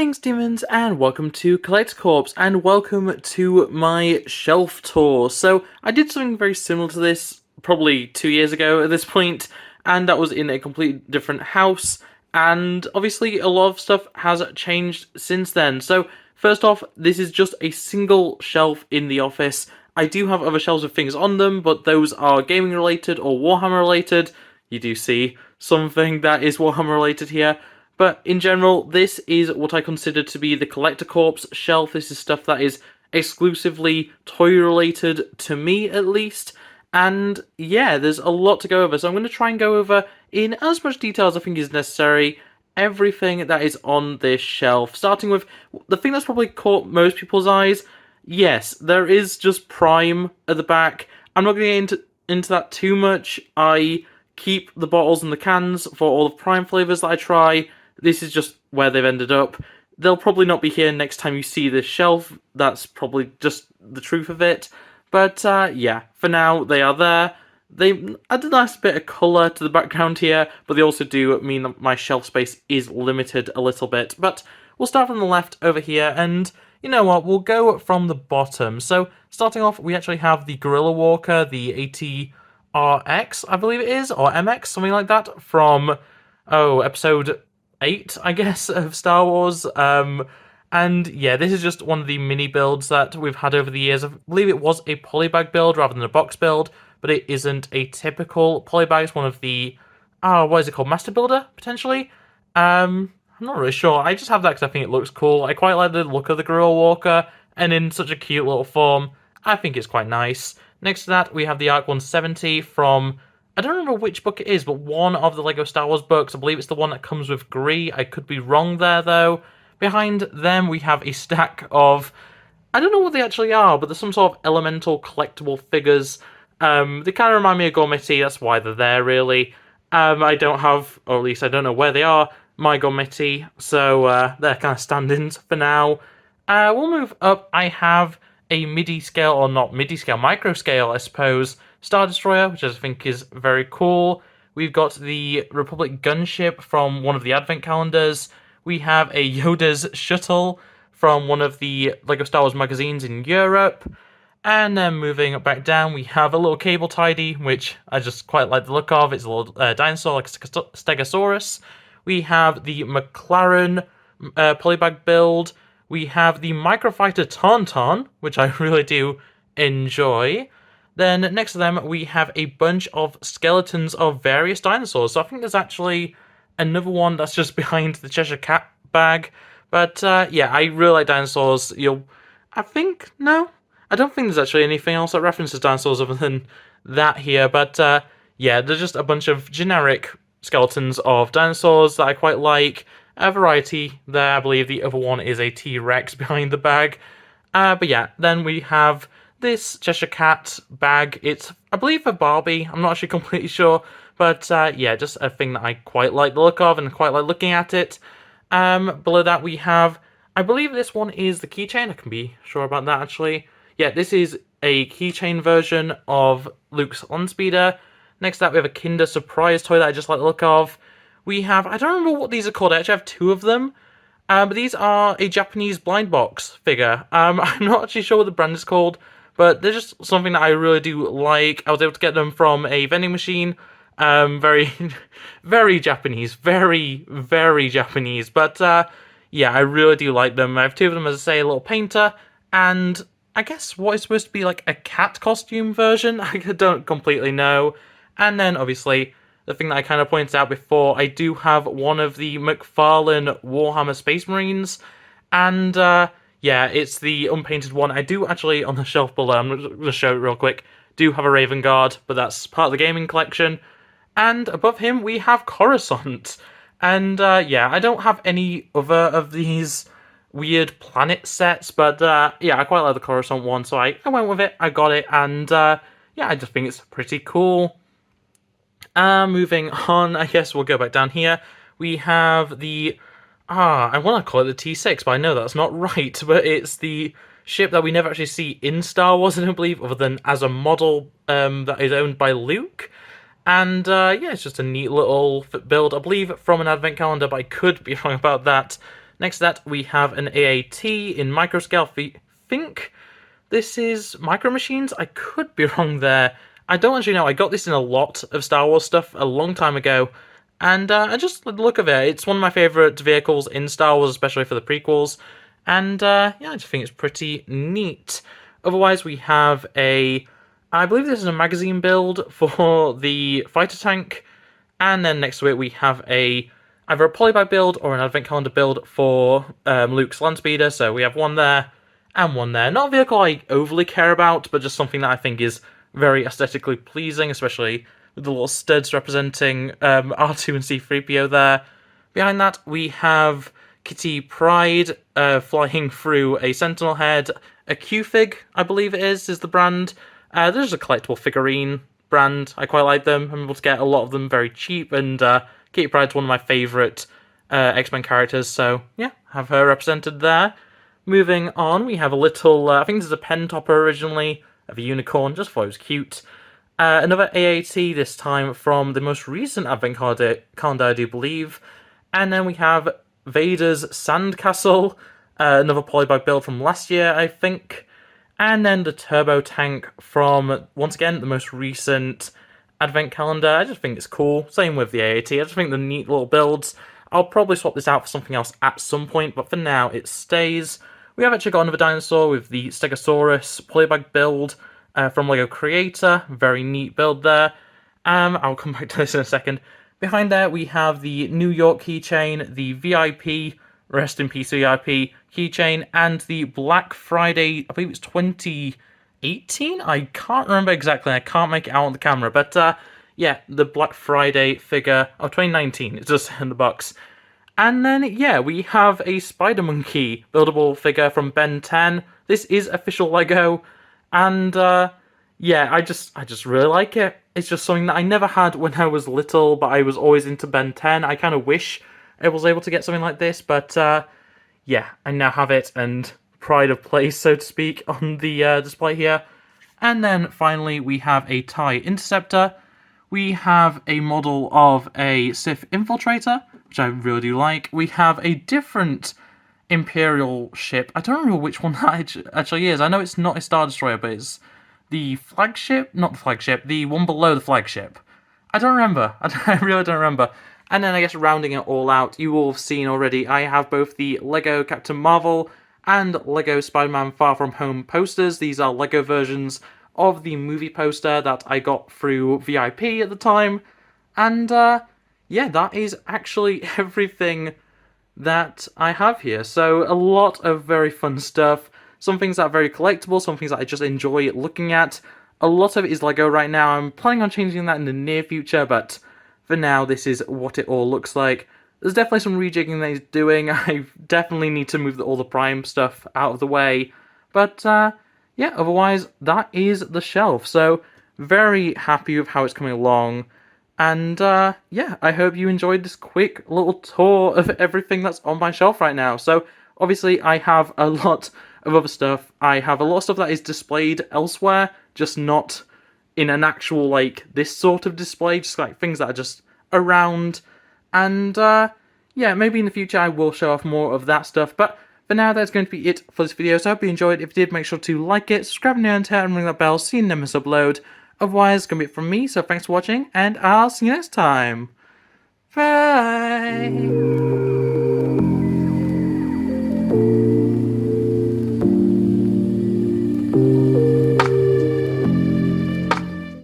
Greetings, demons, and welcome to Collector Corps, and welcome to my shelf tour. So, I did something very similar to this probably 2 years ago at this point, and that was in a completely different house, and obviously a lot of stuff has changed since then. So, first off, this is just a single shelf in the office. I do have other shelves with things on them, but those are gaming related or Warhammer related. You do see something that is Warhammer related here. But in general, this is what I consider to be the Collector Corps shelf. This is stuff that is exclusively toy-related, to me at least. And yeah, there's a lot to go over, so I'm going to try and go over, in as much detail as I think is necessary, everything that is on this shelf. Starting with the thing that's probably caught most people's eyes. Yes, there is just Prime at the back. I'm not going to get into that too much. I keep the bottles and the cans for all the Prime flavours that I try. This is just where they've ended up. They'll probably not be here next time you see this shelf. That's probably just the truth of it. But yeah, for now, they are there. They add a nice bit of colour to the background here, but they also do mean that my shelf space is limited a little bit. But we'll start from the left over here, and you know what, we'll go from the bottom. So, starting off, we actually have the Gorilla Walker, the ATRX, I believe it is, or MX, something like that, from, episode 8, I guess, of Star Wars. And yeah, this is just one of the mini builds that we've had over the years. I believe it was a polybag build rather than a box build, but it isn't a typical polybag. It's one of the, what is it called, Master Builder, potentially? I'm not really sure. I just have that because I think it looks cool. I quite like the look of the Gorilla Walker, and in such a cute little form, I think it's quite nice. Next to that, we have the Arc 170 from, I don't remember which book it is, but one of the LEGO Star Wars books. I believe it's the one that comes with Gree. I could be wrong there, though. Behind them, we have a stack of, I don't know what they actually are, but there's some sort of elemental collectible figures. They kind of remind me of Gormiti, that's why they're there, really. I don't have, or at least I don't know where they are, my Gormiti, so they're kind of stand-ins for now. We'll move up. I have a midi-scale, or not midi-scale, micro-scale, I suppose, Star Destroyer, which I think is very cool. We've got the Republic gunship from one of the Advent calendars. We have a Yoda's shuttle from one of the LEGO Star Wars magazines in Europe. And then moving back down, we have a little cable tidy, which I just quite like the look of. It's a little dinosaur, like a Stegosaurus. We have the McLaren polybag build. We have the Microfighter Tauntaun, which I really do enjoy. Then next to them, we have a bunch of skeletons of various dinosaurs. So I think there's actually another one that's just behind the Cheshire Cat bag. But yeah, I really like dinosaurs. No, I don't think there's actually anything else that references dinosaurs other than that here. But yeah, there's just a bunch of generic skeletons of dinosaurs that I quite like. A variety there. I believe the other one is a T-Rex behind the bag. But yeah, then we have this Cheshire Cat bag. It's, I believe, for Barbie. I'm not actually completely sure. But yeah, just a thing that I quite like the look of and quite like looking at it. Below that we have, I believe this one is the keychain. I can be sure about that, actually. Yeah, this is a keychain version of Luke's Landspeeder. Next to that, we have a Kinder Surprise toy that I just like the look of. We have, I don't remember what these are called. I actually have two of them. But these are a Japanese blind box figure. I'm not actually sure what the brand is called, but they're just something that I really do like. I was able to get them from a vending machine. Very, very Japanese. Very, very Japanese. But, yeah, I really do like them. I have two of them, as I say, a little painter, and I guess what is supposed to be like a cat costume version? I don't completely know. And then, obviously, the thing that I kind of pointed out before, I do have one of the McFarlane Warhammer Space Marines, and, yeah, it's the unpainted one. I do actually, on the shelf below, I'm going to show it real quick, do have a Raven Guard, but that's part of the gaming collection. And above him, we have Coruscant. And, yeah, I don't have any other of these weird planet sets, but, yeah, I quite like the Coruscant one, so I went with it, I got it, and, yeah, I just think it's pretty cool. Moving on, I guess we'll go back down here. We have the, I want to call it the T6, but I know that's not right, but it's the ship that we never actually see in Star Wars, I don't believe, other than as a model, that is owned by Luke. And, yeah, it's just a neat little build, I believe, from an advent calendar, but I could be wrong about that. Next to that, we have an AAT in microscale. I think this is Micro Machines. I could be wrong there. I don't actually know. I got this in a lot of Star Wars stuff a long time ago, and I just like the look of it. It's one of my favourite vehicles in Star Wars, especially for the prequels, and yeah, I just think it's pretty neat. Otherwise, we have I believe this is a magazine build for the fighter tank, and then next to it we have either a polybag build or an advent calendar build for Luke's land speeder. So we have one there and one there. Not a vehicle I overly care about, but just something that I think is very aesthetically pleasing, especially with the little studs representing R2 and C-3PO there. Behind that, we have Kitty Pryde flying through a Sentinel head. A Q-Fig, I believe it is the brand. There's a collectible figurine brand. I quite like them. I'm able to get a lot of them very cheap, and Kitty Pryde's one of my favourite X-Men characters, so yeah, have her represented there. Moving on, we have a little, I think this is a pen topper originally, of a unicorn, just thought it was cute. Another AAT, this time from the most recent Advent calendar, I do believe. And then we have Vader's Sandcastle, another polybag build from last year, I think. And then the Turbo Tank from, once again, the most recent Advent calendar. I just think it's cool. Same with the AAT. I just think they're neat little builds. I'll probably swap this out for something else at some point, but for now, it stays. We have actually got another dinosaur with the Stegosaurus polybag build from LEGO Creator. Very neat build there. I'll come back to this in a second. Behind there, we have the New York keychain, the VIP, rest in peace VIP keychain, and the Black Friday, I believe it's 2018? I can't remember exactly, I can't make it out on the camera, but yeah, the Black Friday figure of 2019, it's just in the box. And then, yeah, we have a Spider Monkey buildable figure from Ben 10. This is official LEGO, and yeah, I just really like it. It's just something that I never had when I was little, but I was always into Ben 10. I kind of wish I was able to get something like this, but yeah, I now have it, and pride of place, so to speak, on the display here. And then finally, we have a TIE Interceptor. We have a model of a Sith Infiltrator, which I really do like. We have a different Imperial ship. I don't remember which one that actually is. I know it's not a Star Destroyer, but it's the flagship? Not the flagship, the one below the flagship. I don't remember. I really don't remember. And then I guess rounding it all out, you all have seen already, I have both the LEGO Captain Marvel and LEGO Spider-Man Far From Home posters. These are LEGO versions of the movie poster that I got through VIP at the time. And yeah, that is actually everything that I have here. So a lot of very fun stuff. Some things that are very collectible, some things that I just enjoy looking at. A lot of it is LEGO right now. I'm planning on changing that in the near future, but for now, this is what it all looks like. There's definitely some rejigging that he's doing. I definitely need to move all the Prime stuff out of the way. But yeah, otherwise, that is the shelf. So, very happy with how it's coming along. And yeah, I hope you enjoyed this quick little tour of everything that's on my shelf right now. So, obviously, I have a lot of other stuff. I have a lot of stuff that is displayed elsewhere, just not in an actual, like, this sort of display, just like things that are just around. And yeah, maybe in the future I will show off more of that stuff, but for now that's going to be it for this video. So I hope you enjoyed. If you did, make sure to like it, subscribe and ring that bell so you never miss upload. Otherwise, it's going to be it from me, so thanks for watching, and I'll see you next time. Bye!